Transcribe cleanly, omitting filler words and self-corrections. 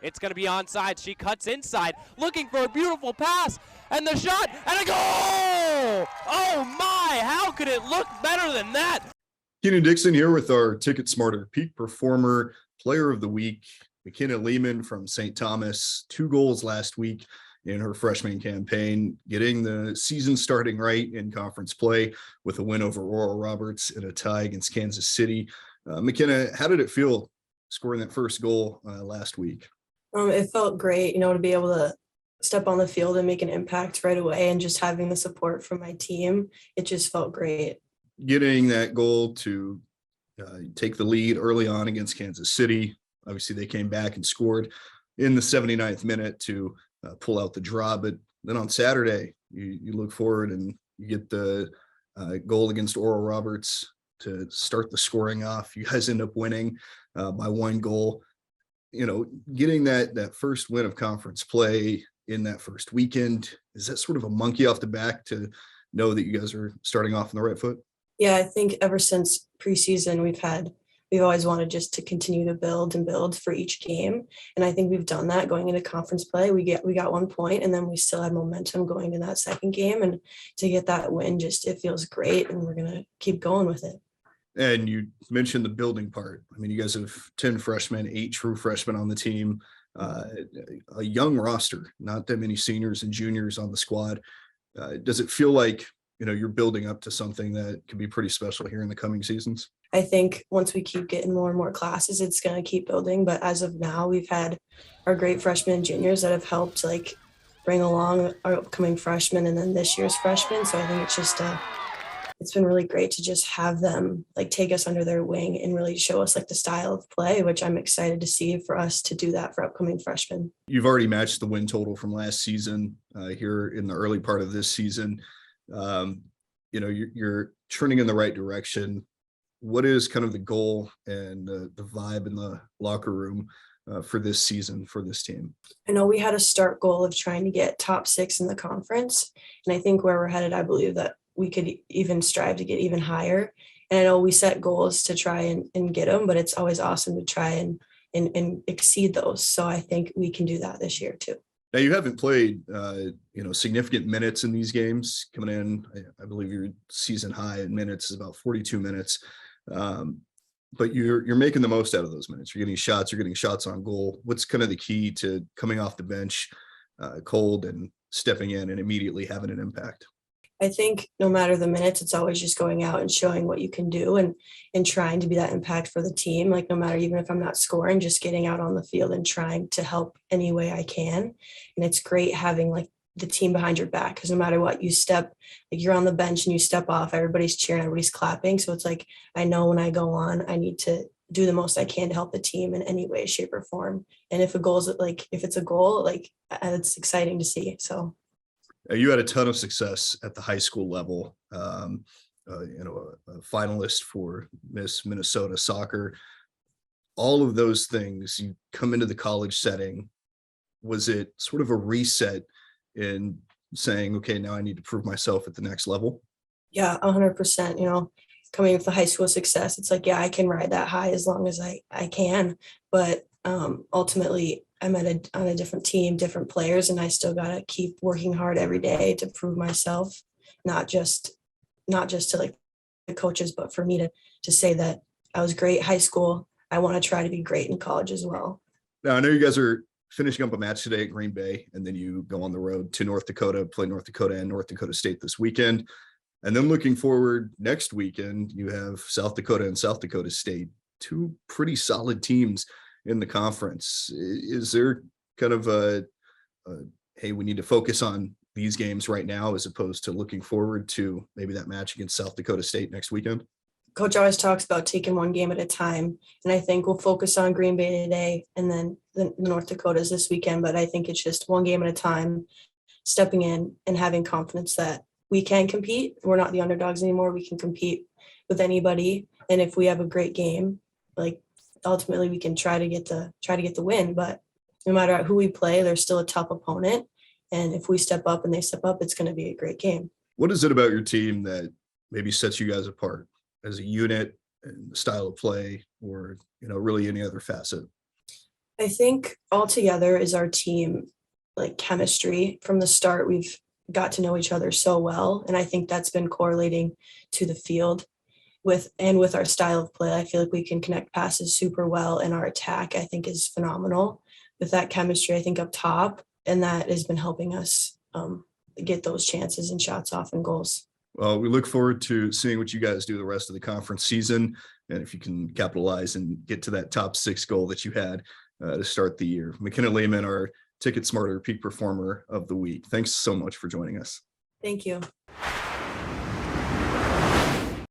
It's going to be onside. She cuts inside, looking for a beautiful pass, and the shot, and a goal! Oh my, how could it look better than that? Keenan Dixon here with our TicketSmarter Peak Performer Player of the Week, McKenna Lehman from St. Thomas, 2 goals last week in her freshman campaign, getting the season starting right in conference play with a win over Oral Roberts and a tie against Kansas City. McKenna, how did it feel scoring that first goal last week? It felt great, to be able to step on the field and make an impact right away, and just having the support from my team. It just felt great. Getting that goal to take the lead early on against Kansas City. Obviously, they came back and scored in the 79th minute to pull out the draw. But then on Saturday, you look forward and you get the goal against Oral Roberts to start the scoring off. You guys end up winning by 1 goal. Getting that first win of conference play in that first weekend, is that sort of a monkey off the back to know that you guys are starting off on the right foot? Yeah, I think ever since preseason, we've always wanted just to continue to build and build for each game. And I think we've done that going into conference play. We got 1 point, and then we still had momentum going in that second game. And to get that win, it feels great, and we're going to keep going with it. And you mentioned the building part. I mean, you guys have 10 freshmen, 8 true freshmen on the team, a young roster, not that many seniors and juniors on the squad. Does it feel like, you're building up to something that could be pretty special here in the coming seasons? I think once we keep getting more and more classes, it's going to keep building. But as of now, we've had our great freshmen and juniors that have helped bring along our upcoming freshmen and then this year's freshmen. So I think it's been really great to just have them take us under their wing and really show us the style of play, which I'm excited to see for us to do that for upcoming freshmen. You've already matched the win total from last season here in the early part of this season. You're trending in the right direction. What is kind of the goal and the vibe in the locker room for this season for this team? I know we had a start goal of trying to get top 6 in the conference. And I think where we're headed, I believe that we could even strive to get even higher. And I know we set goals to try and get them, but it's always awesome to try and exceed those. So I think we can do that this year too. Now, you haven't played, significant minutes in these games coming in. I believe your season high in minutes is about 42 minutes. But you're making the most out of those minutes. You're getting shots on goal. What's kind of the key to coming off the bench cold and stepping in and immediately having an impact? I think no matter the minutes, it's always just going out and showing what you can do and trying to be that impact for the team. No matter, even if I'm not scoring, just getting out on the field and trying to help any way I can. And it's great having the team behind your back, because no matter what, you step, you're on the bench and you step off, everybody's cheering, everybody's clapping. So it's I know when I go on, I need to do the most I can to help the team in any way, shape, or form. And if it's a goal, it's exciting to see. So. You had a ton of success at the high school level, a finalist for Miss Minnesota Soccer. All of those things, you come into the college setting. Was it sort of a reset in saying, okay, now I need to prove myself at the next level? Yeah, 100%. Coming with the high school success, it's I can ride that high as long as I can. But ultimately, I'm on a different team, different players, and I still got to keep working hard every day to prove myself, not just to the coaches, but for me to say that I was great high school. I want to try to be great in college as well. Now, I know you guys are finishing up a match today at Green Bay, and then you go on the road to North Dakota, play North Dakota and North Dakota State this weekend. And then looking forward next weekend, you have South Dakota and South Dakota State, 2 pretty solid teams in the conference. Is there kind of hey, we need to focus on these games right now as opposed to looking forward to maybe that match against South Dakota State next weekend? Coach always talks about taking one game at a time. And I think we'll focus on Green Bay today and then the North Dakotas this weekend. But I think it's just one game at a time, stepping in and having confidence that we can compete. We're not the underdogs anymore. We can compete with anybody. And if we have a great game, ultimately we can try to get the win. But no matter who we play, there's still a tough opponent. And if we step up and they step up, it's going to be a great game. What is it about your team that maybe sets you guys apart as a unit and the style of play, or, really any other facet? I think altogether is our team, like chemistry. From the start, we've got to know each other so well. And I think that's been correlating to the field with our style of play. I feel like we can connect passes super well, and our attack, I think, is phenomenal with that chemistry, I think, up top. And that has been helping us get those chances and shots off and goals. Well, we look forward to seeing what you guys do the rest of the conference season. And if you can capitalize and get to that top 6 goal that you had to start the year. McKenna Lehman, our TicketSmarter Peak Performer of the Week. Thanks so much for joining us. Thank you.